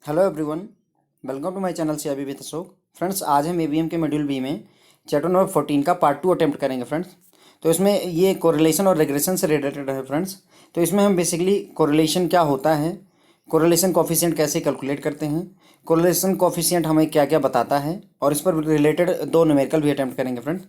Hello everyone, welcome to my channel से अभी Ashok. Friends, आज हम एवीएम के मॉड्यूल बी में चैप्टर नंबर 14 का पार्ट 2 अटेम्प्ट करेंगे फ्रेंड्स। तो इसमें ये कोरिलेशन और रिग्रेशन से रिलेटेड है फ्रेंड्स। तो इसमें हम बेसिकली कोरिलेशन क्या होता है, कोरिलेशन कोफिशिएंट कैसे कैलकुलेट करते हैं, कोरिलेशन कोफिशिएंट हमें क्या क्या बताता है, और इस पर रिलेटेड दो न्यूमेरिकल भी अटेम्प्ट करेंगे फ्रेंड्स।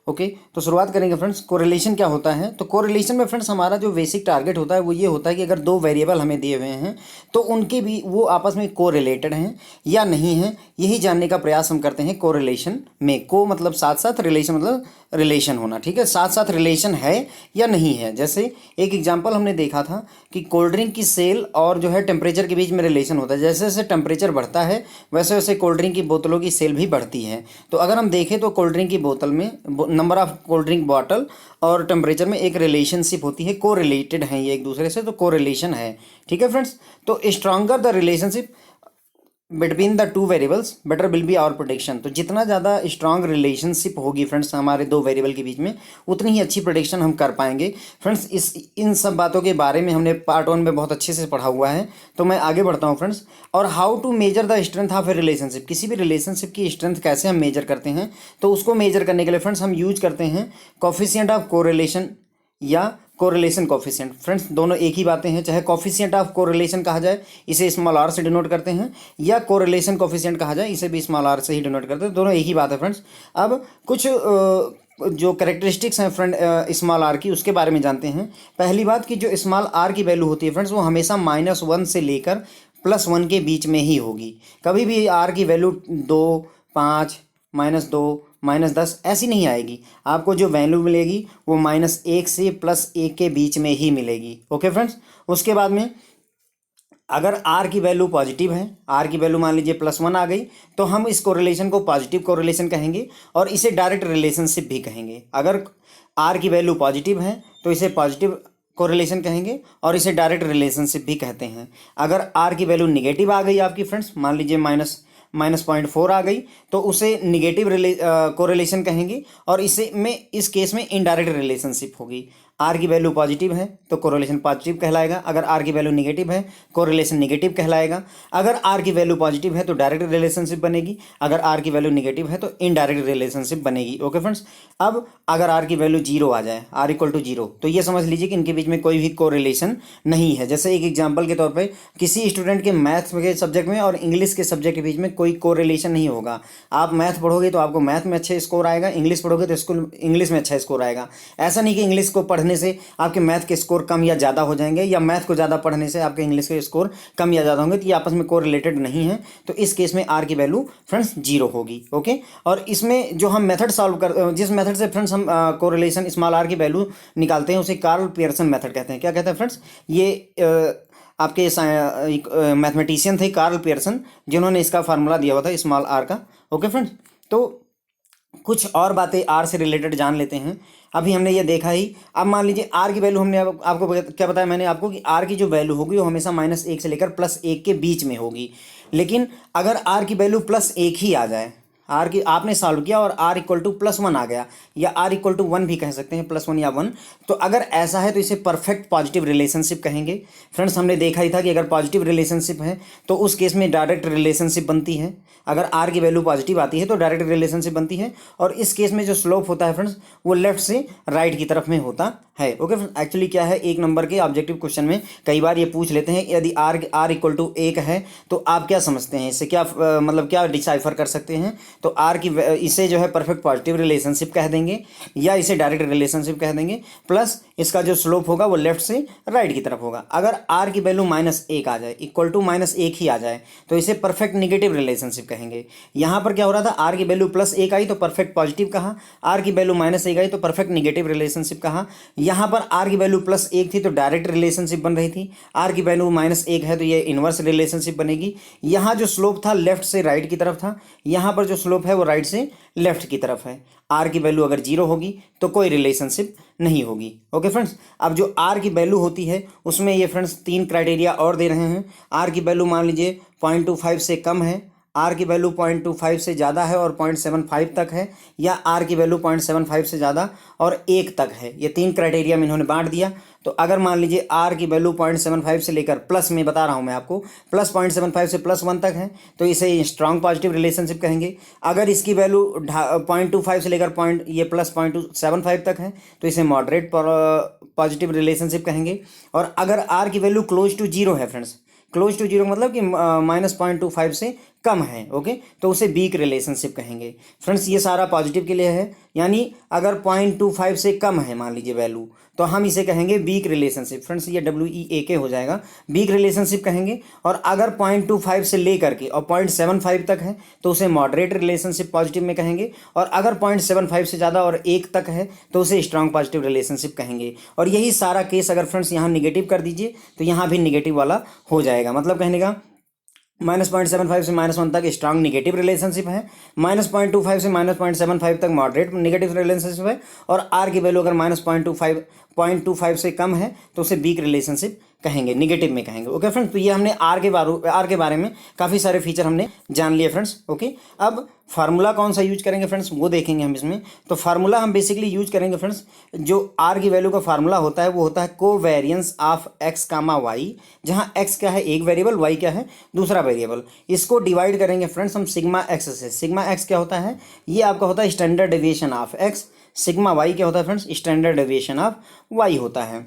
ओके, तो शुरुआत करेंगे फ्रेंड्स। कोरिलेशन क्या होता है? तो कोरिलेशन में फ्रेंड्स हमारा जो बेसिक टारगेट होता है वो ये होता है कि अगर दो वेरिएबल हमें दिए हुए हैं तो उनके भी वो आपस में कोरिलेटेड हैं या नहीं हैं, यही जानने का प्रयास हम करते हैं कोरिलेशन में। को मतलब साथ साथ, रिलेशन मतलब रिलेशन होना, ठीक है, साथ साथ रिलेशन है या नहीं है। जैसे एक एग्जांपल हमने देखा था कि कोल्ड ड्रिंक की सेल और जो है टेम्परेचर के बीच में रिलेशन होता है। जैसे जैसे टेम्परेचर बढ़ता है वैसे वैसे कोल्ड ड्रिंक की बोतलों की सेल भी बढ़ती है। तो अगर हम देखें तो कोल्ड ड्रिंक की बोतल में number of cold drink bottle और टेम्परेचर में एक रिलेशनशिप होती है, को रिलेटेड हैं ये एक दूसरे से, तो को रिलेशन है। ठीक है फ्रेंड्स, तो stronger the relationship between the two variables better will be our prediction. तो जितना ज़्यादा स्ट्रांग रिलेशनशिप होगी फ्रेंड्स हमारे दो वेरिएबल के बीच में, उतनी ही अच्छी प्रोडिक्शन हम कर पाएंगे फ्रेंड्स। इन सब बातों के बारे में हमने पार्ट 1 में बहुत अच्छे से पढ़ा हुआ है। तो मैं आगे बढ़ता हूँ फ्रेंड्स। और how to measure the strength of a relationship, किसी भी रिलेशनशिप की स्ट्रेंथ कैसे हम मेजर करते हैं, तो उसको मेजर करने के लिए फ्रेंड्स हम यूज करते हैं कोफिशिएंट ऑफ कोरिलेशन या कोरिलेशन कोफिशिएंट। फ्रेंड्स दोनों एक ही बातें हैं, चाहे कोफिशिएंट ऑफ कोरिलेशन कहा जाए, इसे स्मॉल आर से डिनोट करते हैं, या कोरिलेशन कोफिशिएंट कहा जाए, इसे भी स्मॉल आर से ही डिनोट करते हैं। दोनों एक ही बात है फ्रेंड्स। अब कुछ जो कैरेक्टरिस्टिक्स हैं फ्रेंड स्मॉल आर की, उसके बारे में जानते हैं। पहली बात कि जो स्मॉल आर की वैल्यू होती है फ्रेंड्स, वो हमेशा -1 से लेकर +1 के बीच में ही होगी। कभी भी आर की वैल्यू 2, 5, -2, -10 ऐसी नहीं आएगी। आपको जो वैल्यू मिलेगी वो -1 से +1 के बीच में ही मिलेगी। ओके फ्रेंड्स, उसके बाद में अगर आर की वैल्यू पॉजिटिव है, आर की वैल्यू मान लीजिए +1 आ गई, तो हम इस कोरिलेशन को पॉजिटिव कोरिलेशन कहेंगे और इसे डायरेक्ट रिलेशनशिप भी कहेंगे। अगर आर की वैल्यू पॉजिटिव है तो इसे पॉजिटिव कोरिलेशन कहेंगे और इसे डायरेक्ट रिलेशनशिप भी कहते हैं। अगर आर की वैल्यू निगेटिव आ गई आपकी फ्रेंड्स, मान लीजिए -0.4 आ गई, तो उसे निगेटिव कोरिलेशन कहेंगे और इसे में इस केस में इनडायरेक्ट रिलेशनशिप होगी। आर की वैल्यू पॉजिटिव है तो कोरिलेशन पॉजिटिव कहलाएगा, अगर आर की वैल्यू निगेटिव है कोरिलेशन निगेटिव कहलाएगा। अगर आर की वैल्यू पॉजिटिव है तो डायरेक्ट रिलेशनशिप बनेगी, अगर आर की वैल्यू निगेटिव है तो इनडायरेक्ट रिलेशनशिप बनेगी। ओके फ्रेंड्स, अब अगर आर की वैल्यू 0 आ जाए, आर इक्वल टू 0, तो ये समझ लीजिए कि इनके बीच में कोई भी कोरिलेशन नहीं है। जैसे एक एग्जाम्पल के तौर पर किसी स्टूडेंट के मैथ्स के सब्जेक्ट में और इंग्लिश के सब्जेक्ट के बीच में कोई कोरिलेशन नहीं होगा। आप मैथ पढ़ोगे तो आपको मैथ में अच्छे स्कोर आएगा, इंग्लिश पढ़ोगे तो स्कूल इंग्लिश में अच्छा स्कोर आएगा। ऐसा नहीं कि इंग्लिश को पढ़ने से आपके मैथ के स्कोर कम या ज़्यादा हो जाएंगे, या मैथ को ज़्यादा पढ़ने से आपके इंग्लिश के स्कोर कम या ज़्यादा होंगे, तो ये आपस में कोरिलेटेड नहीं है। तो इस केस में आर की वैल्यू फ्रेंड्स 0 होगी। ओके, और इसमें जो हम मेथड सॉल्व कर, जिस मेथड से फ्रेंड्स हम कोरिलेशन स्मॉल आर की वैल्यू निकालते हैं, उसे कार्ल पियर्सन मेथड कहते हैं। क्या कहते हैं फ्रेंड्स? ये आपके मैथमेटिशियन थे कार्ल पियर्सन, जिन्होंने इसका फार्मूला दिया हुआ था स्मॉल आर का। ओके फ्रेंड्स, तो कुछ और बातें आर से रिलेटेड जान लेते हैं। अभी हमने ये देखा ही, अब मान लीजिए आर की वैल्यू हमने आपको क्या बताया मैंने आपको कि आर की जो वैल्यू होगी वो हमेशा -1 से लेकर +1 के बीच में होगी। लेकिन अगर आर की वैल्यू +1 ही आ जाए, आर की आपने सॉल्व किया और आर इक्वल टू +1 आ गया, या आर इक्वल टू 1 भी कह सकते हैं, +1 या 1, तो अगर ऐसा है तो इसे परफेक्ट पॉजिटिव रिलेशनशिप कहेंगे। फ्रेंड्स हमने देखा ही था कि अगर पॉजिटिव रिलेशनशिप है तो उस केस में डायरेक्ट रिलेशनशिप बनती है। अगर आर की वैल्यू पॉजिटिव आती है तो डायरेक्ट रिलेशनशिप बनती है, और इस केस में जो स्लोप होता है फ्रेंड्स वो लेफ्ट से राइट की तरफ में होता है। ओके फ्रेंड्स, एक्चुअली क्या है, 1 नंबर के ऑब्जेक्टिव क्वेश्चन में कई बार ये पूछ लेते हैं, यदि आर इक्वल टू 1 है तो आप क्या समझते हैं इससे, क्या मतलब क्या डिसाइफर कर सकते हैं? तो आर की इसे जो है परफेक्ट पॉजिटिव रिलेशनशिप कह देंगे, या इसे डायरेक्ट रिलेशनशिप कह देंगे, प्लस इसका जो स्लोप होगा वो लेफ्ट से राइट की तरफ होगा। अगर आर की वैल्यू -1 आ जाए, इक्वल टू -1 ही आ जाए, तो इसे परफेक्ट निगेटिव रिलेशनशिप कहेंगे। यहाँ पर क्या हो रहा था, आर की वैल्यू +1 आई तो परफेक्ट पॉजिटिव कहा, आर की वैल्यू -1 आई तो परफेक्ट निगेटिव रिलेशनशिप कहा। यहाँ पर आर की वैल्यू +1 थी तो डायरेक्ट रिलेशनशिप बन रही थी, आर की वैल्यू -1 है तो ये इनवर्स रिलेशनशिप बनेगी। यहाँ जो स्लोप था लेफ्ट से राइट की तरफ था, यहाँ पर जो स्लोप है वो राइट से लेफ्ट की तरफ है। आर की वैल्यू अगर 0 होगी तो कोई रिलेशनशिप नहीं होगी। ओके फ्रेंड्स, अब जो आर की वैल्यू होती है उसमें ये फ्रेंड्स 3 क्राइटेरिया और दे रहे हैं। आर की वैल्यू मान लीजिए 0.25 से कम है, आर की वैल्यू 0.25 से ज़्यादा है और 0.75 तक है, या आर की वैल्यू 0.75 से ज़्यादा और 1 तक है। ये 3 क्राइटेरिया में इन्होंने बांट दिया। तो अगर मान लीजिए आर की वैल्यू 0.75 से लेकर प्लस में बता रहा हूँ मैं आपको, प्लस 0.75 से +1 तक है तो इसे स्ट्रॉन्ग पॉजिटिव रिलेशनशिप कहेंगे। अगर इसकी वैल्यू 0.25 से लेकर ये प्लस 0.75 तक है तो इसे मॉडरेट पॉजिटिव रिलेशनशिप कहेंगे। और अगर आर की वैल्यू क्लोज टू जीरो है फ्रेंड्स, क्लोज टू जीरो मतलब कि -0.25 से कम है, ओके, तो उसे वीक रिलेशनशिप कहेंगे। फ्रेंड्स ये सारा पॉजिटिव के लिए है, यानी अगर 0.25 से कम है मान लीजिए वैल्यू, तो हम इसे कहेंगे वीक रिलेशनशिप। फ्रेंड्स ये WEAK हो जाएगा, वीक रिलेशनशिप कहेंगे। और अगर 0.25 से लेकर के और 0.75 तक है तो उसे मॉडरेट रिलेशनशिप पॉजिटिव में कहेंगे। और अगर 0.75 से ज़्यादा और 1 तक है तो उसे स्ट्रॉन्ग पॉजिटिव रिलेशनशिप कहेंगे। और यही सारा केस अगर फ्रेंड्स यहाँ निगेटिव कर दीजिए तो यहाँ भी निगेटिव वाला हो जाएगा। मतलब कहने का -0.75 से -1 तक स्ट्रांग निगेटिव रिलेशनशिप है, -0.25 से -0.75 तक मॉडरेट निगेटिव रिलेशनशिप है, और आर की वैल्यू अगर -0.25 से कम है तो उसे वीक रिलेशनशिप कहेंगे, निगेटिव में कहेंगे। ओके फ्रेंड्स, तो ये हमने आर के बारे में काफ़ी सारे फीचर हमने जान लिए फ्रेंड्स। ओके, अब फार्मूला कौन सा यूज करेंगे फ्रेंड्स वो देखेंगे हम इसमें। तो फार्मूला हम बेसिकली यूज करेंगे फ्रेंड्स, जो आर की वैल्यू का फार्मूला होता है वो होता है covariance of X comma Y, जहाँ एक्स क्या है एक वेरिएबल, वाई क्या है दूसरा वेरिएबल। इसको डिवाइड करेंगे फ्रेंड्स हम सिग्मा एक्स से। सिग्मा एक्स क्या होता है, ये आपका होता है standard deviation of X. Sigma Y क्या होता है friends, standard deviation of Y होता है।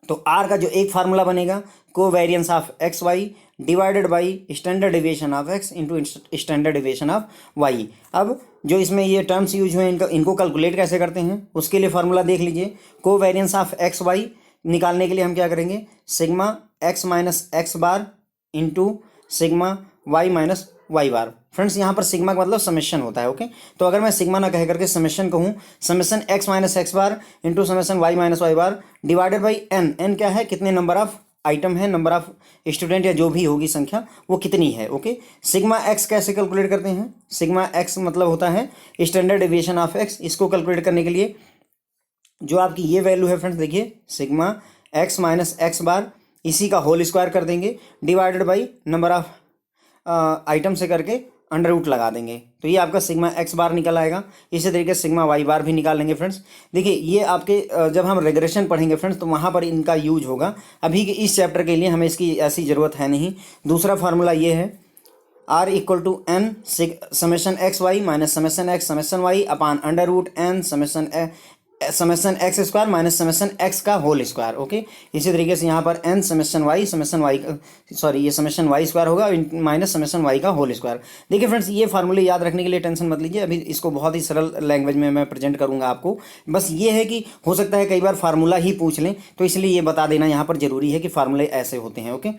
तो आर का जो एक फार्मूला बनेगा covariance of X Y divided by standard deviation of X into standard deviation of Y. अब जो इसमें ये टर्म्स यूज हुए इनको कैलकुलेट कैसे करते हैं उसके लिए फार्मूला देख लीजिए। कोवेरियंस ऑफ एक्स वाई निकालने के लिए हम क्या करेंगे, sigma X minus X bar into sigma Y minus Y bar. Friends यहाँ पर सिग्मा का मतलब समेशन होता है। ओके, तो अगर मैं सिग्मा ना कह करके समेशन कहूँ, summation X minus X bar into summation Y minus Y bar divided by N. N क्या है, कितने नंबर ऑफ आइटम है, नंबर ऑफ स्टूडेंट या जो भी होगी संख्या वो कितनी है। ओके, सिग्मा एक्स कैसे कैलकुलेट करते हैं, सिग्मा एक्स मतलब होता है स्टैंडर्ड डेविएशन ऑफ एक्स। इसको कैलकुलेट करने के लिए जो आपकी ये वैल्यू है फ्रेंड्स, देखिए सिग्मा एक्स माइनस एक्स बार इसी का होल स्क्वायर कर देंगे divided by number of item से करके अंडर रूट लगा देंगे, तो ये आपका सिग्मा एक्स बार निकल आएगा। इसी तरीके से सिग्मा वाई बार भी निकाल लेंगे फ्रेंड्स। देखिए ये आपके जब हम रेग्रेशन पढ़ेंगे फ्रेंड्स तो वहाँ पर इनका यूज होगा। अभी के इस चैप्टर के लिए हमें इसकी ऐसी ज़रूरत है नहीं। दूसरा फार्मूला ये है R equal to N summation X Y minus summation X summation Y upon under root N summation X square minus summation X का होल स्क्वायर। ओके, इसी तरीके से यहाँ पर एन समेशन वाई ये समेशन वाई स्क्वायर होगा minus summation Y का whole square. देखिए फ्रेंड्स, ये फार्मूले याद रखने के लिए टेंशन मत लीजिए, अभी इसको बहुत ही सरल लैंग्वेज में मैं प्रेजेंट करूँगा आपको। बस ये है कि हो सकता है कई बार फार्मूला ही पूछ लें, तो इसलिए ये बता देना यहाँ पर जरूरी है कि फार्मूले ऐसे होते हैं। ओके,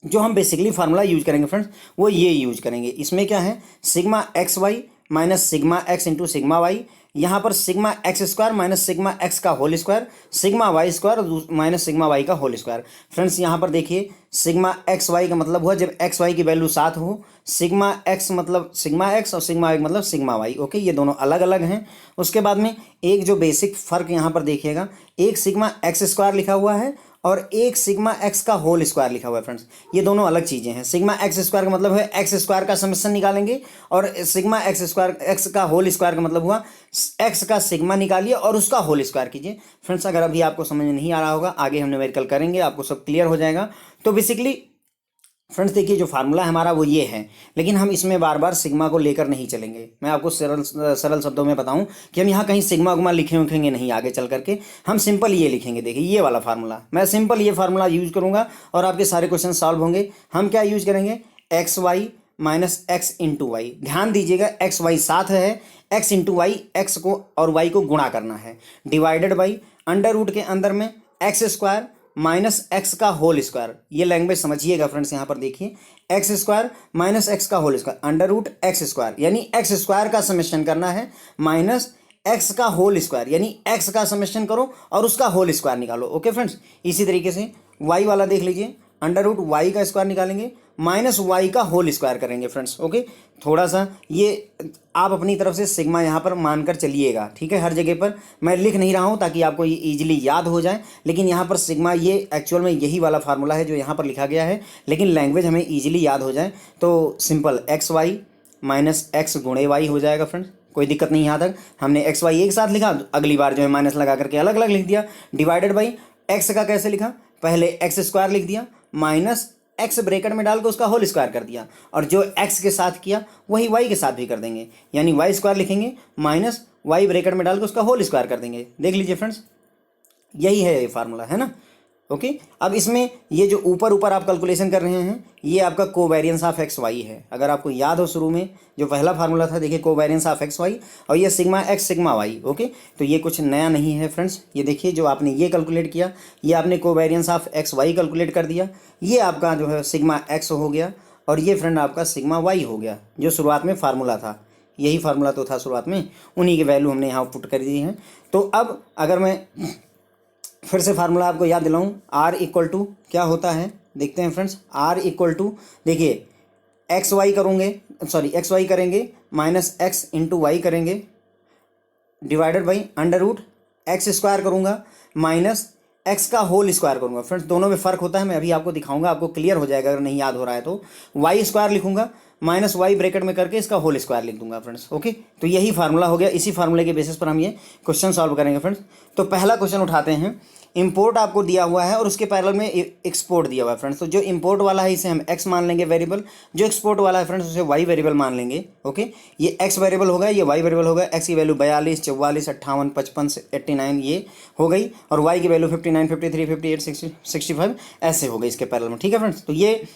जो हम बेसिकली फार्मूला यूज करेंगे फ्रेंड्स वो ये यूज करेंगे। इसमें क्या है, sigma X Y minus sigma X into sigma Y, यहाँ पर sigma X square minus sigma X का whole square, sigma Y square minus sigma Y का होल स्क्वायर। फ्रेंड्स यहाँ पर देखिए सिग्मा एक्स वाई का मतलब हुआ जब एक्स वाई की वैल्यू 7 हो, सिग्मा एक्स मतलब सिग्मा एक्स और सिग्मा वाई मतलब सिग्मा वाई। ओके, ये दोनों अलग अलग हैं। उसके बाद में एक जो बेसिक फ़र्क यहाँ पर देखिएगा, एक सिग्मा एक्स स्क्वायर लिखा हुआ है और एक सिग्मा एक्स का होल स्क्वायर लिखा हुआ है। फ्रेंड्स ये दोनों अलग चीज़ें हैं। सिग्मा एक्स स्क्वायर का मतलब है एक्स स्क्वायर का समेशन निकालेंगे, और सिग्मा एक्स स्क्वायर एक्स का होल स्क्वायर का मतलब हुआ एक्स का सिग्मा निकालिए और उसका होल स्क्वायर कीजिए। फ्रेंड्स अगर अभी आपको समझ में नहीं आ रहा होगा, आगे हम न्यूमेरिकल करेंगे आपको सब क्लियर हो जाएगा। तो बेसिकली फ्रेंड्स देखिए जो फार्मूला है हमारा वो ये है, लेकिन हम इसमें बार बार सिग्मा को लेकर नहीं चलेंगे। मैं आपको सरल शब्दों में बताऊं कि हम यहाँ कहीं सिग्मा उग्मा लिखेंगे नहीं आगे चल करके, हम सिंपल ये लिखेंगे। देखिए ये वाला फार्मूला, मैं सिंपल ये फार्मूला यूज करूँगा और आपके सारे क्वेश्चन सॉल्व होंगे। हम क्या यूज करेंगे, X Y minus X into Y. ध्यान दीजिएगा एक्स वाई साथ है, एक्स इंटू वाई एक्स को और वाई को गुणा करना है, डिवाइडेड बाई अंडर रूट के अंदर में एक्स स्क्वायर माइनस एक्स का होल स्क्वायर। ये लैंग्वेज समझिएगा फ्रेंड्स, यहाँ पर देखिए एक्स स्क्वायर माइनस एक्स का whole square under root X square, यानी एक्स स्क्वायर का समेशन करना है माइनस एक्स का होल स्क्वायर, यानी एक्स का समेशन करो और उसका होल स्क्वायर निकालो। ओके फ्रेंड्स, इसी तरीके से वाई वाला देख लीजिए, अंडर रूट वाई का स्क्वायर निकालेंगे माइनस वाई का होल स्क्वायर करेंगे फ्रेंड्स। ओके, थोड़ा सा ये आप अपनी तरफ से सिग्मा यहाँ पर मानकर चलिएगा, ठीक है। हर जगह पर मैं लिख नहीं रहा हूँ ताकि आपको ये ईजिली याद हो जाए, लेकिन यहाँ पर सिग्मा ये एक्चुअल में यही वाला फार्मूला है जो यहाँ पर लिखा गया है, लेकिन लैंग्वेज हमें ईजिली याद हो जाए तो simple X Y minus X गुणे वाई हो जाएगा फ्रेंड्स। कोई दिक्कत नहीं, यहाँ तक हमने एक्स वाई एक साथ लिखा, अगली बार जो है माइनस लगा करके अलग अलग लिख दिया। डिवाइडेड बाई एक्स का कैसे लिखा, पहले एक्स स्क्वायर लिख दिया माइनस एक्स ब्रैकेट में डाल के उसका होल स्क्वायर कर दिया, और जो एक्स के साथ किया वही वाई के साथ भी कर देंगे, यानी वाई स्क्वायर लिखेंगे माइनस वाई ब्रैकेट में डाल के उसका होल स्क्वायर कर देंगे। देख लीजिए फ्रेंड्स, यही है ये फार्मूला, है ना। ओके, अब इसमें ये जो ऊपर ऊपर आप कैलकुलेशन कर रहे हैं ये आपका कोवेरियंस ऑफ एक्स वाई है। अगर आपको याद हो शुरू में जो पहला फार्मूला था, देखिए कोवेरियंस ऑफ एक्स वाई, और ये sigma X sigma Y. Okay, तो ये कुछ नया नहीं है फ्रेंड्स। ये देखिए जो आपने ये कैलकुलेट किया, ये आपने covariance of X Y calculate कर दिया, ये आपका जो है सिग्मा एक्स हो गया, और ये फ्रेंड आपका सिग्मा वाई हो गया, जो शुरुआत में फार्मूला था। यही फार्मूला तो था शुरुआत में, उन्हीं की वैल्यू हमने यहाँ पुट कर दी है। तो अब अगर मैं फिर से फार्मूला आपको याद दिलाऊं, आर इक्वल टू क्या होता है देखते हैं फ्रेंड्स। आर इक्वल टू देखिए एक्स वाई करूँगे, सॉरी एक्स वाई करेंगे माइनस एक्स इंटू वाई करेंगे divided by under root X square करूँगा माइनस एक्स का होल स्क्वायर करूँगा। फ्रेंड्स दोनों में फ़र्क होता है, मैं अभी आपको दिखाऊंगा, आपको क्लियर हो जाएगा अगर नहीं याद हो रहा है तो। वाई स्क्वायर लिखूंगा माइनस वाई ब्रैकेट में करके इसका होल स्क्वायर लिख दूंगा फ्रेंड्स। ओके, तो यही फार्मूला हो गया, इसी फार्मूले के बेसिस पर हम ये क्वेश्चन सॉल्व करेंगे फ्रेंड्स। तो पहला क्वेश्चन उठाते हैं, इंपोर्ट आपको दिया हुआ है और उसके पैरेलल में एक्सपोर्ट दिया हुआ है फ्रेंड्स। तो जो इंपोर्ट वाला है इसे हम एक्स मान लेंगे वेरिएबल, जो एक्सपोर्ट वाला है फ्रेंड्स उसे वाई वेरिएबल मान लेंगे। ओके, ये एक्स वेरिएबल होगा, ये वाई वेरिएबल होगा। एक्स की वैल्यू 42, 44, 58, 55, 89 ये हो गई, और वाई की वैल्यू 59, 53, 58, 65 ऐसे हो गई इसके पैरेलल में, ठीक है फ्रेंड्स। तो ये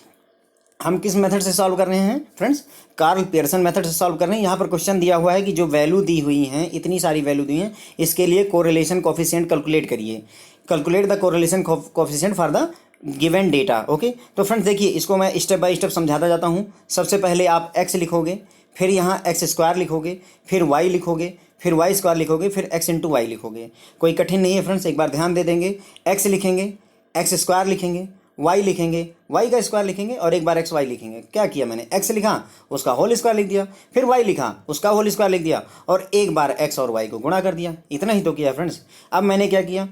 हम किस मेथड से सॉल्व कर रहे हैं फ्रेंड्स, कार्ल पियर्सन मेथड से सॉल्व कर रहे हैं। यहाँ पर क्वेश्चन दिया हुआ है कि जो वैल्यू दी हुई हैं, इतनी सारी वैल्यू दी हैं, इसके लिए कोरिलेशन कोफिशिएंट कैलकुलेट करिए। Calculate the correlation coefficient for the given data. Okay, तो फ्रेंड्स देखिए इसको मैं स्टेप बाय स्टेप समझाता जाता हूँ। सबसे पहले आप एक्स लिखोगे, फिर यहाँ एक्स स्क्वायर लिखोगे, फिर वाई लिखोगे, फिर वाई स्क्वायर लिखोगे, फिर एक्स इंटू वाई लिखोगे। कोई कठिन नहीं है फ्रेंड्स, एक बार ध्यान दे देंगे। एक्स लिखेंगे, एक्स स्क्वायर लिखेंगे, वाई लिखेंगे, वाई का स्क्वायर लिखेंगे, और एक बार एक्स वाई लिखेंगे। क्या किया मैंने, एक्स लिखा उसका होल स्क्वायर लिख दिया, फिर वाई लिखा उसका होल स्क्वायर लिख दिया, और एक बार एक्स और वाई को गुणा कर दिया। इतना ही तो किया फ्रेंड्स। अब मैंने क्या किया,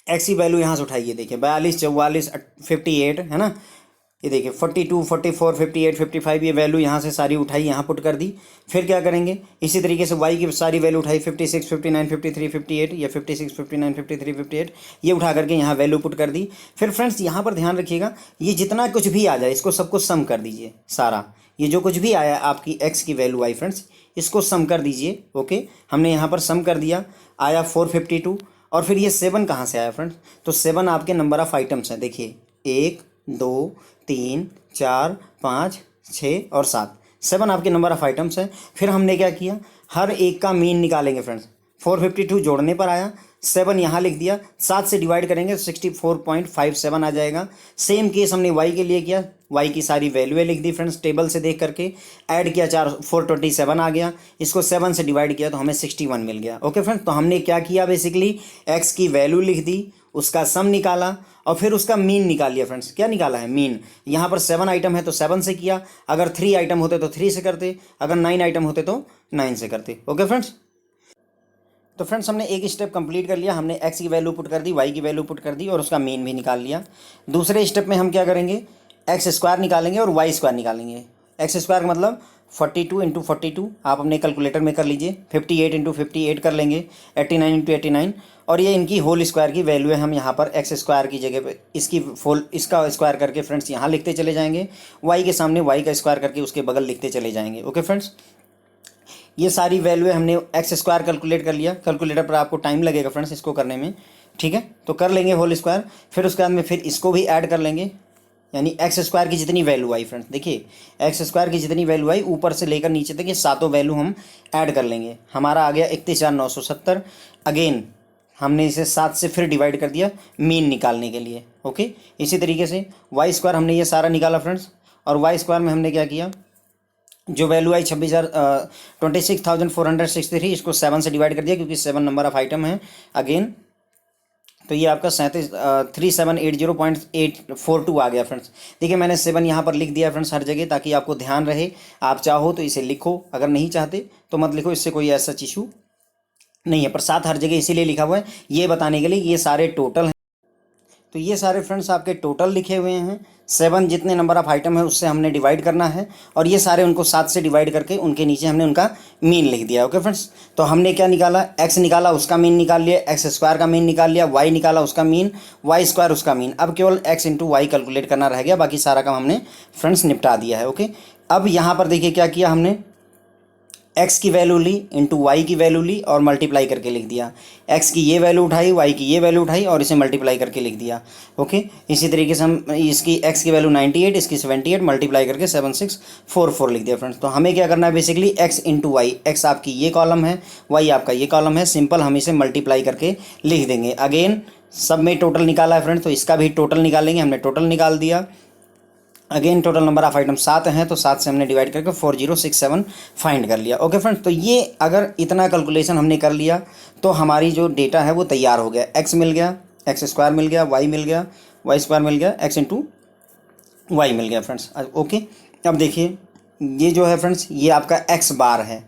एक्स की वैल्यू यहाँ से उठाइए, देखिए 42, 44, 58 है ना, ये देखिए 42, 44, 58, 55 ये वैल्यू यहाँ से सारी उठाई, यहाँ पुट कर दी। फिर क्या करेंगे, इसी तरीके से वाई की सारी वैल्यू उठाई, 56, 59, 53, 58, या 56, 59, 53, 58 ये उठा करके यहाँ वैल्यू पुट कर दी। फिर फ्रेंड्स यहाँ पर ध्यान रखिएगा, ये जितना कुछ भी आ जाए इसको सबको सम कर दीजिए सारा। ये जो कुछ भी आया आपकी एक्स की वैल्यू आई फ्रेंड्स, इसको सम कर दीजिए। ओके, हमने यहाँ पर सम कर दिया, आया 452। और फिर ये 7 कहाँ से आया फ्रेंड्स, तो 7 आपके नंबर ऑफ आइटम्स हैं। देखिए 1, 2, 3, 4, 5, 6 और 7, 7 आपके नंबर ऑफ आइटम्स हैं। फिर हमने क्या किया, हर एक का मीन निकालेंगे फ्रेंड्स। 452 जोड़ने पर आया, 7 यहाँ लिख दिया, 7 से डिवाइड करेंगे 64.57 आ जाएगा। सेम केस हमने वाई के लिए किया, वाई की सारी वैल्यूएं लिख दी फ्रेंड्स, टेबल से देख करके ऐड किया, 427 आ गया। इसको 7 से डिवाइड किया तो हमें 61 मिल गया। ओके फ्रेंड्स, तो हमने क्या किया, बेसिकली एक्स की वैल्यू लिख दी, उसका सम निकाला, और फिर उसका मीन निकाल लिया फ्रेंड्स। क्या निकाला है, मीन। यहाँ पर 7 आइटम है तो 7 से किया, अगर 3 आइटम होते तो 3 से करते, अगर 9 आइटम होते तो 9 से करते। ओके फ्रेंड्स, तो फ्रेंड्स हमने एक स्टेप कंप्लीट कर लिया, हमने एक्स की वैल्यू पुट कर दी, वाई की वैल्यू पुट कर दी, और उसका मीन भी निकाल लिया। दूसरे स्टेप में हम क्या करेंगे, एक्स स्क्वायर निकालेंगे और वाई स्क्वायर निकालेंगे। एक्स स्क्वायर का मतलब 42 इंटू 42 आप अपने कैलकुलेटर में कर लीजिए, 58 इंटू 58 कर लेंगे, 89 इंटू 89, और ये इनकी होल स्क्वायर की वैल्यू है। हम यहाँ पर एक्स स्क्वायर की जगह पे इसका स्क्वायर करके फ्रेंड्स यहाँ लिखते चले जाएंगे, वाई के सामने वाई का स्क्वायर करके उसके बगल लिखते चले जाएंगे। ओके फ्रेंड्स, ये सारी वैल्यू हमने एक्स स्क्वायर कैलकुलेट कर लिया। कैलकुलेटर पर आपको टाइम लगेगा फ्रेंड्स इसको करने में, ठीक है। तो कर लेंगे होल स्क्वायर, फिर उसके बाद में फिर इसको भी ऐड कर लेंगे, यानी एक्स स्क्वायर की जितनी वैल्यू आई फ्रेंड्स, देखिए एक्स स्क्वायर की जितनी वैल्यू आई ऊपर से लेकर नीचे तक ये सातों वैल्यू हम ऐड कर लेंगे। हमारा आ गया 31,970। अगेन हमने इसे 7 से फिर डिवाइड कर दिया मीन निकालने के लिए। ओके, इसी तरीके से वाई स्क्वायर हमने ये सारा निकाला फ्रेंड्स, और वाई स्क्वायर में हमने क्या किया, जो वैल्यू आई 26,463 इसको 7 से डिवाइड कर दिया, क्योंकि 7 नंबर ऑफ आइटम है। अगेन तो ये आपका 3780.842 आ गया फ्रेंड्स। देखिए मैंने 7 यहाँ पर लिख दिया फ्रेंड्स हर जगह, ताकि आपको ध्यान रहे। आप चाहो तो इसे लिखो, अगर नहीं चाहते तो मत लिखो, इससे कोई ऐसा इशू नहीं है। पर 7 हर जगह इसीलिए लिखा हुआ है, ये बताने के लिए ये सारे टोटल हैं। तो ये सारे फ्रेंड्स आपके टोटल लिखे हुए हैं। 7 जितने नंबर ऑफ आइटम है उससे हमने डिवाइड करना है, और ये सारे उनको 7 से डिवाइड करके उनके नीचे हमने उनका मीन लिख दिया। ओके फ्रेंड्स, तो हमने क्या निकाला, एक्स निकाला, उसका मीन निकाल लिया, एक्स स्क्वायर का मीन निकाल लिया, वाई निकाला उसका मीन, वाई स्क्वायर उसका मीन। अब केवल एक्स इंटू वाई कैलकुलेट करना रह गया, बाकी सारा काम हमने फ्रेंड्स निपटा दिया है। ओके, अब यहाँ पर देखिए क्या किया हमने, एक्स की वैल्यू ली इंटू वाई की वैल्यू ली और मल्टीप्लाई करके लिख दिया। एक्स की ये वैल्यू उठाई, वाई की ये वैल्यू उठाई और इसे मल्टीप्लाई करके लिख दिया। ओके, इसी तरीके से हम इसकी एक्स की वैल्यू 98, इसकी 78 मल्टीप्लाई करके 7644 लिख दिया फ्रेंड्स। तो हमें क्या करना है basically, X into Y, X आपकी ये कॉलम है, वाई आपका ये कॉलम है, सिंपल हम इसे मल्टीप्लाई करके लिख देंगे। अगेन सब में टोटल निकाला है फ्रेंड्स, तो इसका भी टोटल निकालेंगे, हमने टोटल निकाल दिया। Again total number of item 7 हैं, तो 7 से हमने डिवाइड करके 4067 फाइंड कर लिया। ओके फ्रेंड्स, तो ये अगर इतना कैलकुलेशन हमने कर लिया तो हमारी जो डेटा है वो तैयार हो गया। एक्स मिल गया, एक्स स्क्वायर मिल गया, वाई मिल गया, वाई स्क्वायर मिल गया, एक्स इंटू वाई मिल गया फ्रेंड्स। ओके, अब देखिए ये जो है फ्रेंड्स, ये आपका एक्स बार है,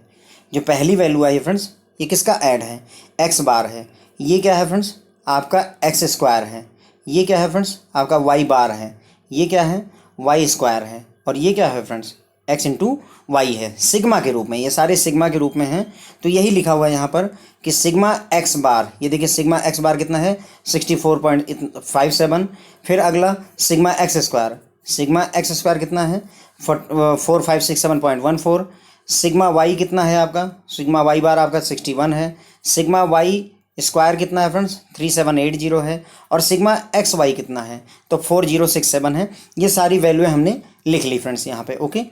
जो पहली वैल्यू आई है फ्रेंड्स, ये किसका ऐड है, एक्स बार है। ये क्या है फ्रेंड्स, आपका एक्स स्क्वायर है। ये क्या है फ्रेंड्स, आपका वाई बार है। ये क्या है, वाई स्क्वायर है। और ये क्या है फ्रेंड्स, एक्स इंटू वाई है, सिग्मा के रूप में, ये सारे सिग्मा के रूप में हैं। तो यही लिखा हुआ है यहाँ पर कि सिग्मा एक्स बार, ये देखिए सिग्मा एक्स बार कितना है, 64.57। फिर अगला sigma X square, sigma X square कितना है, 4567.14। सिग्मा वाई कितना है आपका, सिग्मा वाई बार आपका 61 है। सिग्मा वाई स्क्वायर कितना है फ्रेंड्स, 3780 है। और सिग्मा एक्स वाई कितना है, तो 4067 है। ये सारी वैल्यू हमने लिख ली फ्रेंड्स यहाँ पे। ओके,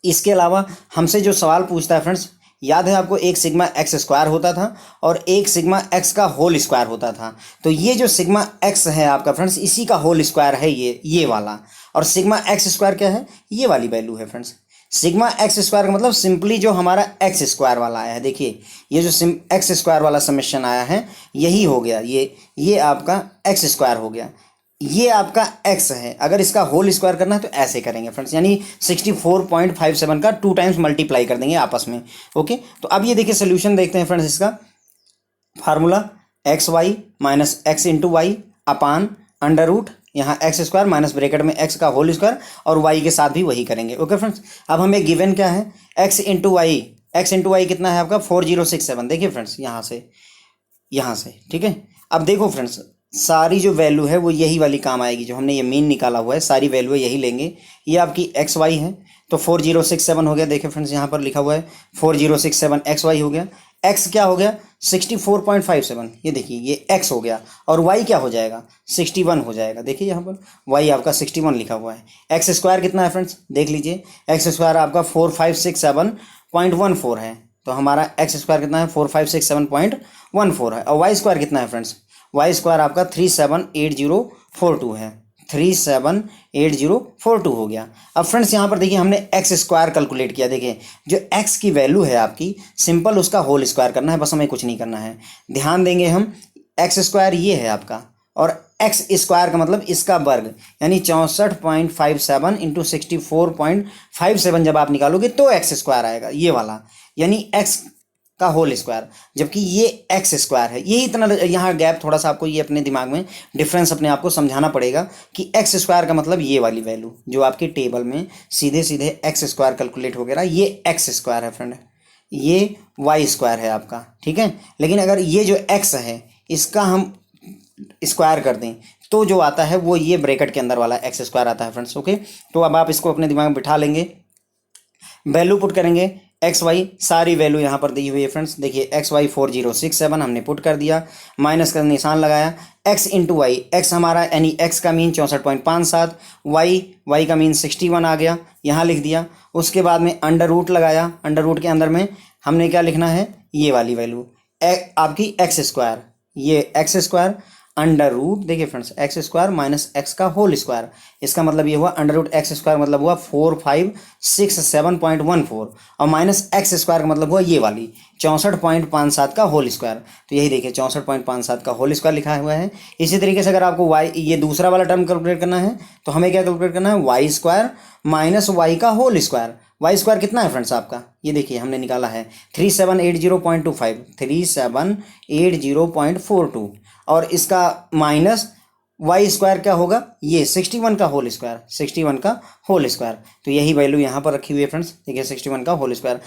इसके अलावा हमसे जो सवाल पूछता है फ्रेंड्स, याद है आपको, एक सिग्मा एक्स स्क्वायर होता था और एक सिग्मा एक्स का होल स्क्वायर होता था। तो ये जो सिग्मा एक्स है आपका फ्रेंड्स, इसी का होल स्क्वायर है ये वाला। और सिग्मा एक्स स्क्वायर क्या है, ये वाली वैल्यू है फ्रेंड्स। सिग्मा एक्स स्क्वायर का मतलब सिंपली जो हमारा एक्स स्क्वायर वाला आया है, देखिए ये जो एक्स स्क्वायर वाला समेशन आया है यही हो गया, ये आपका एक्स स्क्वायर हो गया। ये आपका एक्स है, अगर इसका होल स्क्वायर करना है तो ऐसे करेंगे फ्रेंड्स, यानी 64.57 का 2 टाइम्स मल्टीप्लाई कर देंगे आपस में। ओके, तो अब ये देखिए सोल्यूशन देखते हैं फ्रेंड्स। इसका formula X Y minus X into Y upon under root, यहाँ एक्स स्क्वायर माइनस ब्रैकेट में एक्स का होल स्क्वायर, और वाई के साथ भी वही करेंगे। ओके फ्रेंड्स, अब हमें गिवन क्या है, एक्स इंटू वाई कितना है आपका 4067। देखिए फ्रेंड्स यहाँ से ठीक है। अब देखो फ्रेंड्स, सारी जो वैल्यू है वो यही वाली काम आएगी, जो हमने ये मीन निकाला हुआ है, सारी वैल्यू यही लेंगे। ये आपकी एक्स वाई है, तो 4067 हो गया। देखिए फ्रेंड्स यहाँ पर लिखा हुआ है 4067 एक्स वाई हो गया। एक्स क्या हो गया, 64.57, ये देखिए ये एक्स हो गया। और वाई क्या हो जाएगा, 61 हो जाएगा। देखिए यहाँ पर वाई आपका 61 लिखा हुआ है। एक्स स्क्वायर कितना है फ्रेंड्स, देख लीजिए, एक्स स्क्वायर आपका 4567.14 है। तो हमारा एक्स स्क्वायर कितना है, 4567.14 है। और वाई स्क्वायर कितना है फ्रेंड्स, वाई स्क्वायर आपका 378042 है, 378042 हो गया। अब फ्रेंड्स यहाँ पर देखिए हमने एक्स स्क्वायर कैलकुलेट किया। देखिए जो एक्स की वैल्यू है आपकी, सिंपल उसका होल स्क्वायर करना है, बस हमें कुछ नहीं करना है। ध्यान देंगे हम, एक्स स्क्वायर ये है आपका, और एक्स स्क्वायर का मतलब इसका वर्ग, यानी 64.57 इंटू 64.57 जब आप निकालोगे तो एक्स स्क्वायर आएगा, ये वाला, यानी एक्स का होल स्क्वायर, जबकि ये एक्स स्क्वायर है। यही इतना यहाँ गैप, थोड़ा सा आपको ये अपने दिमाग में डिफरेंस अपने आप को समझाना पड़ेगा कि एक्स स्क्वायर का मतलब ये वाली वैल्यू जो आपके टेबल में सीधे सीधे एक्स स्क्वायर कैलकुलेट हो गया, ये एक्स स्क्वायर है फ्रेंड, ये वाई स्क्वायर है आपका, ठीक है। लेकिन अगर ये जो एक्स है इसका हम स्क्वायर कर दें तो जो आता है वो ये ब्रैकेट के अंदर वाला एक्स स्क्वायर आता है फ्रेंड्स। ओके, तो अब आप इसको अपने दिमाग में बिठा लेंगे, वैल्यू पुट करेंगे, एक्स वाई सारी वैल्यू यहाँ पर दी हुई है फ्रेंड्स। देखिए एक्स वाई 4067 हमने पुट कर दिया, माइनस का निशान लगाया, एक्स इंटू वाई, एक्स हमारा यानी एक्स का मीन 64.57, वाई का मीन 61 आ गया, यहाँ लिख दिया। उसके बाद में अंडर रूट लगाया, अंडर रूट के अंदर में हमने क्या लिखना है, ये वाली वैल्यू आपकी एक्स स्क्वायर, ये एक्स स्क्वायर अंडर रूट, देखिए friends, x square minus X का होल स्क्वायर, इसका मतलब ये हुआ अंडर रूट एक्स स्क्वायर मतलब हुआ 4567.14 और माइनस एक्स स्क्वायर का मतलब हुआ ये वाली 64.57 का होल स्क्वायर। तो यही देखिए 64.57 का होल स्क्वायर लिखा हुआ है। इसी तरीके से अगर आपको वाई ये दूसरा वाला टर्म कैलकुलेट करना है तो हमें क्या कैलकुलेट करना है, वाई स्क्वायर माइनस वाई का होल स्क्वायर। वाई स्क्वायर कितना है फ्रेंड्स आपका, ये देखिए हमने निकाला है 3780.25, 3780.42 और इसका माइनस वाई स्क्वायर क्या होगा, ये 61 का होल स्क्वायर, 61 का होल स्क्वायर। तो यही वैल्यू यहाँ पर रखी हुई है फ्रेंड्स, देखिए 61 का होल स्क्वायर।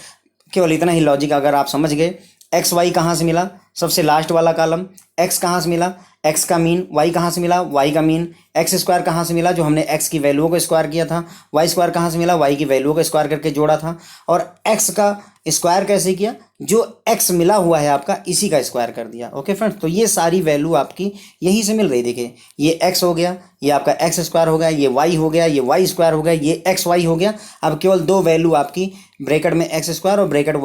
केवल इतना ही लॉजिक अगर आप समझ गए। एक्स वाई कहाँ से मिला, सबसे लास्ट वाला कॉलम, एक्स कहाँ से मिला, एक्स का मीन, वाई कहाँ से मिला, वाई का मीन, एक्स स्क्वायर कहाँ से मिला, जो हमने एक्स की वैल्यूओं को स्क्वायर किया था, वाई स्क्वायर कहाँ से मिला, वाई की वैल्यूओं को स्क्वायर करके जोड़ा था, और एक्स का स्क्वायर कैसे किया, जो एक्स मिला हुआ है आपका इसी का स्क्वायर कर दिया। ओके फ्रेंड्स, तो ये सारी वैल्यू आपकी यहीं से मिल रही। देखिए ये एक्स हो गया, ये आपका एक्स स्क्वायर हो गया, ये वाई हो गया, ये वाई स्क्वायर हो गया, ये एक्स वाई हो गया। अब केवल दो वैल्यू आपकी ब्रैकेट में एक्स स्क्वायर और ब्रैकेट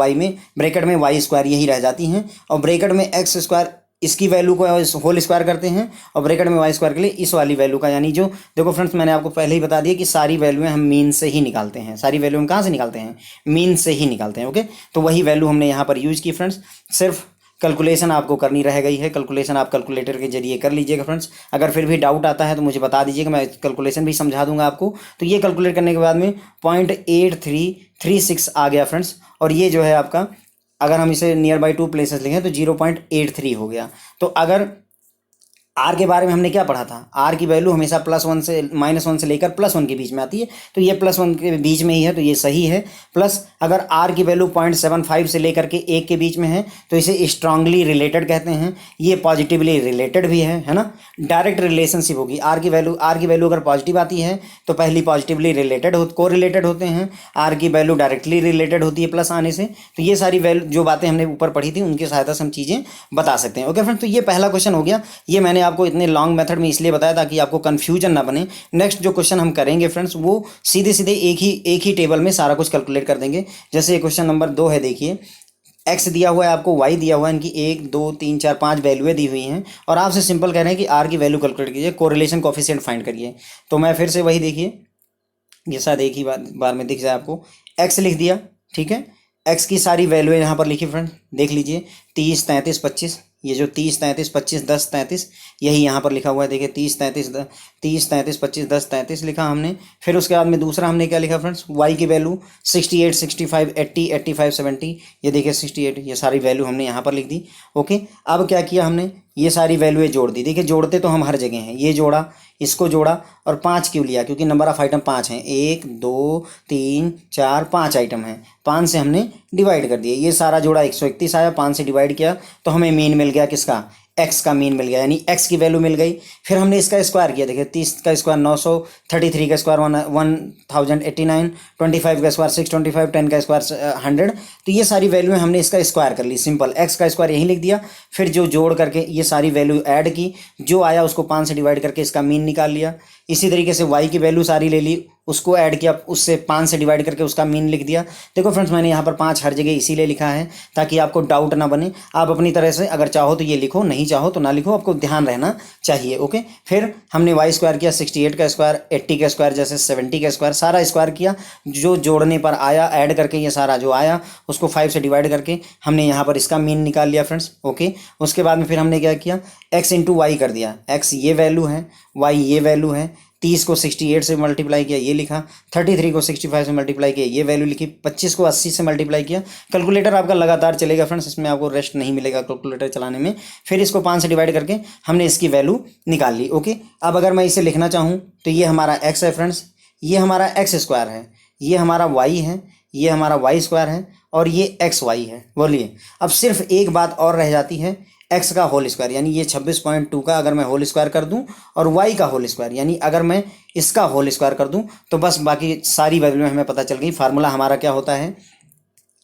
में वाई स्क्वायर यही रह जाती हैं, और ब्रैकेट में एक्स स्क्वायर इसकी वैल्यू को होल स्क्वायर करते हैं और ब्रैकेट में वाई स्क्वायर के लिए इस वाली वैल्यू का, यानी जो देखो फ्रेंड्स मैंने आपको पहले ही बता दिया कि सारी वैल्यूएं हम मीन से ही निकालते हैं, सारी वैल्यू हम कहाँ से निकालते हैं, मीन से ही निकालते हैं। ओके, तो वही वैल्यू हमने यहाँ पर यूज़ की फ्रेंड्स। सिर्फ कैलकुलेशन आपको करनी रह गई है, कैलकुलेशन आप कैलकुलेटर के जरिए कर लीजिएगा फ्रेंड्स। अगर फिर भी डाउट आता है तो मुझे बता दीजिएगा, मैं कैलकुलेशन भी समझा दूंगा आपको। तो ये कैलकुलेट करने के बाद में 0.8336 आ गया फ्रेंड्स, और ये जो है आपका, अगर हम इसे नियर बाई 2 प्लेसेस लिखें तो 0.83 हो गया। तो अगर आर के बारे में हमने क्या पढ़ा था, आर की वैल्यू हमेशा +1 से -1 से लेकर +1 के बीच में आती है, तो ये +1 के बीच में ही है तो ये सही है। प्लस अगर आर की वैल्यू 0.75 से लेकर के 1 के बीच में है तो इसे स्ट्रांगली रिलेटेड कहते हैं, ये पॉजिटिवली रिलेटेड भी है ना, डायरेक्ट रिलेशनशिप होगी। आर की वैल्यू अगर पॉजिटिव आती है तो पहली पॉजिटिवली रिलेटेड को रिलेटेड होते हैं, आर की वैल्यू डायरेक्टली रिलेटेड होती है प्लस आने से। तो ये सारी वैल्यू जो बातें हमने ऊपर पढ़ी थी उनकी सहायता से हम चीज़ें बता सकते हैं। ओके फ्रेंड, तो ये पहला क्वेश्चन हो गया। ये मैंने आपको इतने लॉन्ग मेथड में इसलिए बताया ताकि आपको कंफ्यूजन ना बने। नेक्स्ट जो क्वेश्चन हम करेंगे फ्रेंड्स वो सीधे सीधे एक ही टेबल में सारा कुछ कैलकुलेट कर देंगे। जैसे क्वेश्चन नंबर 2 है, देखिए एक्स दिया हुआ है आपको, वाई दिया हुआ है, इनकी 1 2 3 4 5 वैल्यूएं दी हुई हैं और आपसे सिंपल कह रहे हैं कि आर की वैल्यू कैलकुलेट कीजिए, कोरिलेशन कोफिशिएंट फाइंड करिए। तो मैं फिर से वही, देखिए ये शायद एक ही बार में दिख जाए आपको। एक्स लिख दिया, ठीक है, एक्स की सारी वैल्यू यहाँ पर लिखी फ्रेंड, देख लीजिए 30 33 25, ये जो 30 33 25 10 33 यही यहाँ पर लिखा हुआ है। देखिए 30 33 25 10 33 लिखा हमने। फिर उसके बाद में दूसरा हमने क्या लिखा फ्रेंड्स, वाई की वैल्यू 68 65 80 85 70, ये देखिए 68, ये सारी वैल्यू हमने यहाँ पर लिख दी। ओके, अब क्या किया हमने, ये सारी वैल्यूएं जोड़ दी। देखिए जोड़ते तो हम हर जगह हैं, ये जोड़ा, इसको जोड़ा और 5 क्यों लिया, क्योंकि नंबर ऑफ आइटम 5 हैं, 1 2 3 4 5 आइटम हैं, 5 से हमने डिवाइड कर दिया। ये सारा जोड़ा 131 आया, 5 से डिवाइड किया तो हमें मीन मिल गया, किसका, एक्स का मीन मिल गया, यानी एक्स की वैल्यू मिल गई। फिर हमने इसका स्क्वायर किया, देखिए 30 का स्क्वायर 900, 33 का स्क्वायर 1089, 25 का स्क्वायर 625, 10 का स्क्वायर 100। तो ये सारी वैल्यू हमने इसका स्क्वायर कर ली, सिंपल एक्स का स्क्वायर यहीं लिख दिया। फिर जो जोड़ करके ये सारी वैल्यू ऐड की, जो आया उसको 5 से डिवाइड करके इसका मीन निकाल लिया। इसी तरीके से वाई की वैल्यू सारी ले ली, उसको ऐड किया, उससे 5 से डिवाइड करके उसका मीन लिख दिया। देखो फ्रेंड्स मैंने यहाँ पर 5 हर जगह इसीलिए लिखा है ताकि आपको डाउट ना बने। आप अपनी तरह से अगर चाहो तो ये लिखो, नहीं चाहो तो ना लिखो, आपको ध्यान रहना चाहिए। ओके, फिर हमने वाई स्क्वायर किया, 68 का स्क्वायर, 80 का स्क्वायर, जैसे 70 का स्क्वायर, सारा स्क्वायर किया। जो जोड़ने पर आया ऐड करके ये सारा जो आया उसको 5 से डिवाइड करके हमने यहाँ पर इसका मीन निकाल लिया फ्रेंड्स। ओके, उसके बाद में फिर हमने क्या किया, एक्स इंटू वाई कर दिया। एक्स ये वैल्यू है, वाई ये वैल्यू है, 30 को 68 से मल्टीप्लाई किया, ये लिखा, 33 को 65 से मल्टीप्लाई किया, ये वैल्यू लिखी, 25 को 80 से मल्टीप्लाई किया। कैलकुलेटर आपका लगातार चलेगा फ्रेंड्स, इसमें आपको रेस्ट नहीं मिलेगा कैलकुलेटर चलाने में। फिर इसको 5 से डिवाइड करके हमने इसकी वैल्यू निकाल ली। ओके, अब अगर मैं इसे लिखना चाहूँ तो ये हमारा एक्स है फ्रेंड्स, ये हमारा एक्स स्क्वायर है, ये हमारा वाई है, ये हमारा वाई स्क्वायर है और ये एक्स वाई है। बोलिए, अब सिर्फ एक बात और रह जाती है, एक्स का होल स्क्वायर, यानी ये 26.2 का अगर मैं होल स्क्वायर कर दूं और वाई का होल स्क्वायर यानी अगर मैं इसका होल स्क्वायर कर दूं तो बस बाकी सारी वैल्यू हमें पता चल गई। फार्मूला हमारा क्या होता है,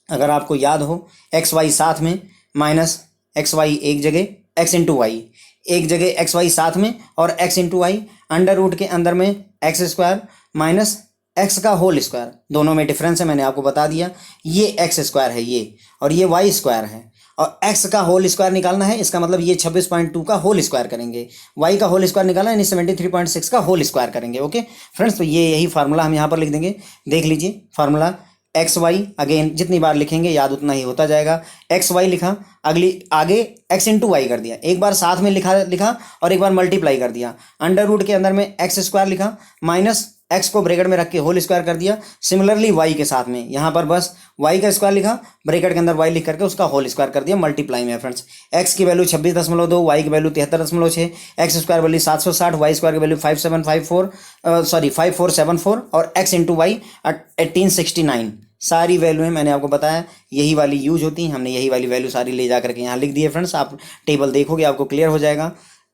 अगर आपको याद हो, एक्स वाई साथ में माइनस एक्स वाई एक जगह, एक्स इंटू वाई एक जगह, एक्स वाई साथ में और X into Y, under root के अंदर में एक्स स्क्वायर माइनस एक्स का होल स्क्वायर, दोनों में डिफरेंस है मैंने आपको बता दिया। ये एक्स स्क्वायर है ये, और ये वाई स्क्वायर है। और x का होल स्क्वायर निकालना है, इसका मतलब ये 26.2 का होल स्क्वायर करेंगे, y का होल स्क्वायर निकालना है यानी 73.6 का होल स्क्वायर करेंगे। ओके फ्रेंड्स, तो ये यही फार्मूला हम यहाँ पर लिख देंगे। देख लीजिए फार्मूला एक्स वाई, अगेन जितनी बार लिखेंगे याद उतना ही होता जाएगा। एक्स वाई लिखा, अगली आगे एक्स इंटू वाई कर दिया, एक बार साथ में लिखा और एक बार मल्टीप्लाई कर दिया। अंडर रूट के अंदर में एक्स स्क्वायर लिखा माइनस एक्स को ब्रैकेट में रख के होल स्क्वायर कर दिया। सिमिलरली वाई के साथ में यहाँ पर बस वाई का स्क्वायर लिखा, ब्रैकेट के अंदर वाई लिख करके उसका होल स्क्वायर कर दिया मल्टीप्लाई में। फ्रेंड्स एक्स की वैल्यू 26.2, वाई की value 73.6, X square value 760, Y square की वैल्यू 5474 और एक्स इंटू वाई 1869। सारी वैल्यू मैंने आपको बताया यही वाली यूज होती हैं, हमने यही वाली वैल्यू सारी ले जा करके यहाँ लिख दी है। फ्रेंड्स आप टेबल देखोगे आपको क्लियर हो जाएगा,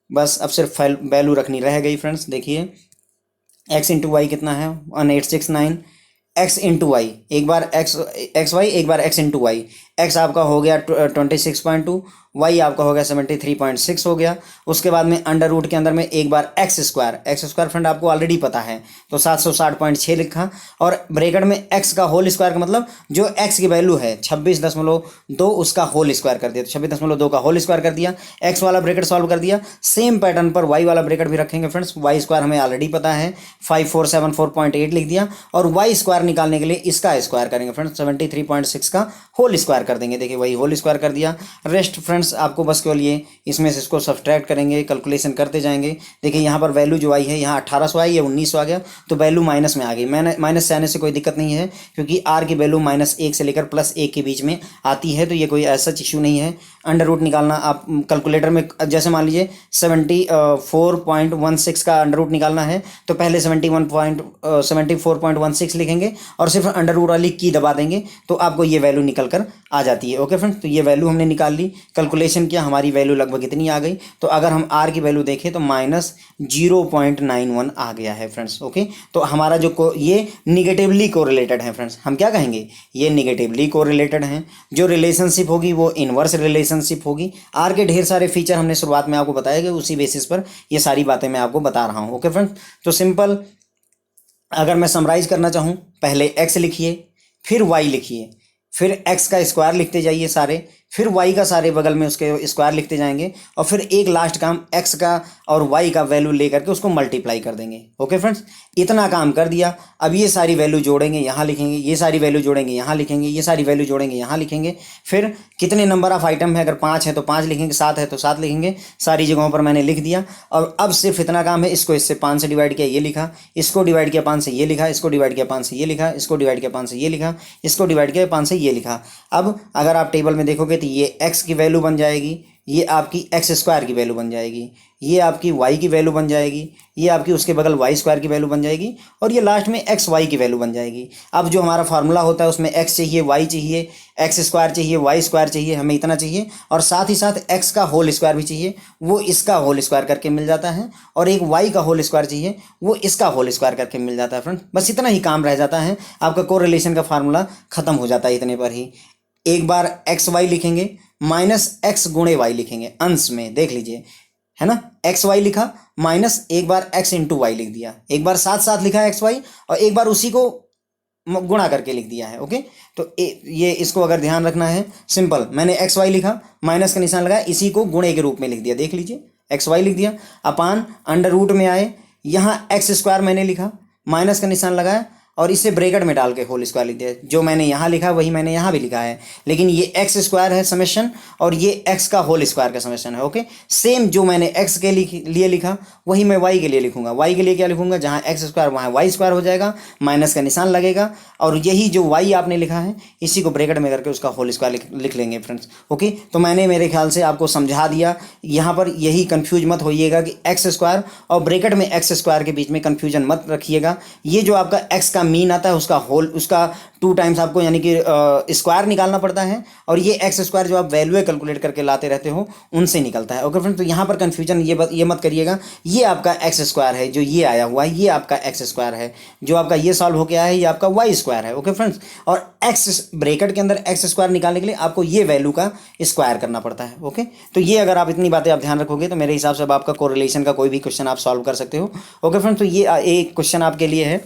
बस अब सिर्फ वैल्यू रखनी रह गई। फ्रेंड्स देखिए एक्स इंटू वाई कितना है 1869, एक्स इंटू वाई एक बार एक्स वाई एक बार एक्स इंटू वाई, एक्स आपका हो गया 26.2, वाई आपका हो गया 73.6 हो गया। उसके बाद में अंडर रूट के अंदर में एक बार एक्स स्क्वायर फ्रेंड आपको ऑलरेडी पता है तो 760.6 लिखा, और ब्रैकेट में एक्स का होल स्क्वायर का मतलब जो एक्स की वैल्यू है 26.2 उसका होल स्क्वायर कर दिया, तो 26.2 का होल स्क्वायर कर दिया, एक्स वाला ब्रैकेट सॉल्व कर दिया। सेम पैटर्न पर वाई वाला ब्रैकेट भी रखेंगे फ्रेंड्स, वाई स्क्वायर हमें ऑलरेडी पता है 5474.8 लिख दिया, और वाई स्क्वायर निकालने के लिए इसका स्क्वायर करेंगे फ्रेंड्स 73.6 का होल स्क्वायर कर देंगे। देखिए वही होल स्क्वायर कर दिया। रेस्ट फ्रेंड्स आपको बस केवल ये इसमें से इसको सब्सट्रैक्ट करेंगे, कैलकुलेशन करते जाएंगे। देखिए यहाँ पर वैल्यू जो आई है यहाँ 1800 आई, ये 1900 आ गया, तो वैल्यू माइनस में आ गई। मैंने माइनस से आने से कोई दिक्कत नहीं है क्योंकि आर की वैल्यू -1 से लेकर +1 के बीच में आती है, तो ये कोई ऐसा इशू नहीं है। अंडर रूट निकालना आप कैलकुलेटर में, जैसे मान लीजिए 74.16 का अंडर रूट निकालना है तो पहले 74.16 लिखेंगे और सिर्फ अंडर रूट वाली की दबा देंगे तो आपको ये वैल्यू निकल कर आ जाती है। ओके फ्रेंड्स, तो ये वैल्यू हमने निकाल ली, कैलकुलेशन किया, हमारी वैल्यू लगभग इतनी आ गई। तो अगर हम आर की वैल्यू देखें तो -0.91 आ गया है फ्रेंड्स। ओके, तो हमारा जो ये निगेटिवली कोरिलेटेड है फ्रेंड्स, हम क्या कहेंगे ये निगेटिवली कोरिलेटेड हैं। जो रिलेशनशिप होगी वो इनवर्स रिलेशनशिप होगी। आर के ढेर सारे फीचर हमने शुरुआत में आपको बताया कि उसी बेसिस पर ये सारी बातें मैं आपको बता रहा हूँ। ओके फ्रेंड्स, तो सिंपल अगर मैं समराइज करना चाहूँ, पहले एक्स लिखिए, फिर वाई लिखिए, फिर एक्स का स्क्वायर लिखते जाइए सारे, फिर वाई का सारे बगल में उसके स्क्वायर लिखते जाएंगे, और फिर एक लास्ट काम एक्स का और वाई का वैल्यू लेकर के उसको मल्टीप्लाई कर देंगे। ओके फ्रेंड्स, इतना काम कर दिया। अब ये सारी वैल्यू जोड़ेंगे यहाँ लिखेंगे, ये सारी वैल्यू जोड़ेंगे यहाँ लिखेंगे, ये सारी वैल्यू जोड़ेंगे यहाँ लिखेंगे। फिर कितने नंबर ऑफ आइटम है, अगर 5 है तो 5 लिखेंगे, 7 है तो 7 लिखेंगे। सारी जगहों पर मैंने लिख दिया। और अब सिर्फ इतना काम है, इसको इससे 5 से डिवाइड किया ये लिखा, इसको डिवाइड किया 5 से ये लिखा, इसको डिवाइड किया 5 से ये लिखा, इसको डिवाइड किया 5 से ये लिखा, इसको डिवाइड किया 5 से ये लिखा। अब अगर आप टेबल में देखोगे तो ये एक्स की वैल्यू बन जाएगी, ये आपकी एक्स स्क्वायर की वैल्यू बन जाएगी, ये आपकी वाई की वैल्यू बन जाएगी, ये आपकी उसके बगल वाई स्क्वायर की वैल्यू बन जाएगी, और ये लास्ट में एक्स वाई की वैल्यू बन जाएगी। अब जो हमारा फार्मूला होता है उसमें एक्स चाहिए, वाई चाहिए, एक्स स्क्वायर चाहिए, वाई स्क्वायर चाहिए, हमें इतना चाहिए, और साथ ही साथ एक्स का होल स्क्वायर भी चाहिए, वो इसका होल स्क्वायर करके मिल जाता है, और एक वाई का होल स्क्वायर चाहिए, वो इसका होल स्क्वायर करके मिल जाता है। फ्रेंड बस इतना ही काम रह जाता है, आपका कोरिलेशन का फार्मूला खत्म हो जाता है इतने पर ही। एक बार एक्स वाई लिखेंगे माइनस एक्स गुणे वाई लिखेंगे अंश में, देख लीजिए है ना, एक्स वाई लिखा माइनस एक बार एक्स इंटू वाई लिख दिया, एक बार साथ साथ लिखा है एक्स वाई और एक बार उसी को गुणा करके लिख दिया है। ओके, तो ये इसको अगर ध्यान रखना है, सिंपल मैंने एक्स वाई लिखा, माइनस का निशान लगाया, इसी को गुणे के रूप में लिख दिया, देख लीजिए एक्स वाई लिख दिया, अपान अंडर रूट में आए, यहाँ एक्स स्क्वायर मैंने लिखा, माइनस का निशान लगाया और इसे ब्रैकेट में डाल के होल स्क्वायर लिख दिया। जो मैंने यहाँ लिखा वही मैंने यहाँ भी लिखा है, लेकिन ये एक्स स्क्वायर है समेशन और ये एक्स का होल स्क्वायर का समेशन है। ओके, सेम जो मैंने एक्स के लिए लिखा वही मैं वाई के लिए लिखूंगा। वाई के लिए क्या लिखूंगा, जहाँ एक्स स्क्वायर वहाँ वाई स्क्वायर हो जाएगा, माइनस का निशान लगेगा, और यही जो वाई आपने लिखा है इसी को ब्रैकेट में करके उसका होल स्क्वायर लिख लेंगे फ्रेंड्स। ओके, तो मैंने मेरे ख्याल से आपको समझा दिया। यहाँ पर यही कन्फ्यूज मत होइएगा कि एक्स स्क्वायर और ब्रैकेट में एक्स स्क्वायर के बीच में कन्फ्यूजन मत रखिएगा। ये जो आपका एक्स का मीन आता है उसका होल, उसका 2 टाइम्स आपको यानी कि स्क्वायर निकालना पड़ता है, और ये एक्स स्क्वायर जो आप वैल्यू कैलकुलेट करके लाते रहते हो उनसे निकलता है। ओके फ्रेंड, तो यहाँ पर कन्फ्यूजन ये मत करिएगा, ये आपका एक्स स्क्वायर है जो ये आया हुआ है, ये आपका एक्स स्क्वायर है, जो आपका ये सॉल्व होकर आया है ये आपका वाई स्क्वायर है। ओके फ्रेंड्स, और एक्स ब्रैकेट के अंदर एक्स स्क्वायर निकालने के लिए आपको ये वैल्यू का स्क्वायर करना पड़ता है। ओके, तो ये अगर आप इतनी बातें आप ध्यान रखोगे तो मेरे हिसाब से अब आपका कोरिलेशन का कोई भी क्वेश्चन आप सॉल्व कर सकते हो। ओके फ्रेंड्स, तो ये एक क्वेश्चन आपके लिए है,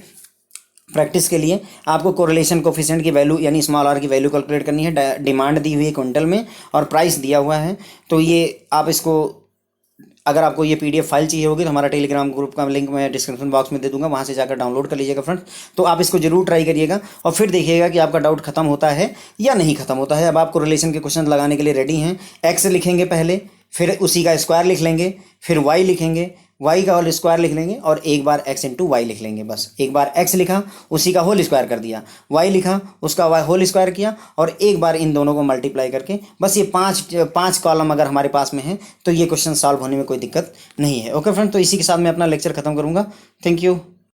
प्रैक्टिस के लिए आपको कोरिलेशन कोफिशिएंट की वैल्यू यानी स्मॉल आर की वैल्यू कैलकुलेट करनी है। डिमांड दी हुई है क्विंटल में और प्राइस दिया हुआ है। तो ये आप इसको, अगर आपको ये पीडीएफ फाइल चाहिए होगी तो हमारा टेलीग्राम ग्रुप का लिंक मैं डिस्क्रिप्शन बॉक्स में दे दूंगा, वहाँ से जाकर डाउनलोड कर लीजिएगा फ्रेंड्स। तो आप इसको जरूर ट्राई करिएगा और फिर देखिएगा कि आपका डाउट खत्म होता है या नहीं खत्म होता है। अब आप कोरिलेशन के क्वेश्चन लगाने के लिए रेडी हैं। एक्स लिखेंगे पहले, फिर उसी का स्क्वायर लिख लेंगे, फिर वाई लिखेंगे, वाई का होल स्क्वायर लिख लेंगे और एक बार एक्स इंटू वाई लिख लेंगे। बस एक बार एक्स लिखा, उसी का होल स्क्वायर कर दिया, वाई लिखा, उसका वाई होल स्क्वायर किया और एक बार इन दोनों को मल्टीप्लाई करके, बस ये पांच कॉलम अगर हमारे पास में है तो ये क्वेश्चन सॉल्व होने में कोई दिक्कत नहीं है। ओके फ्रेंड, तो इसी के साथ मैं अपना लेक्चर खत्म करूँगा। Thank you.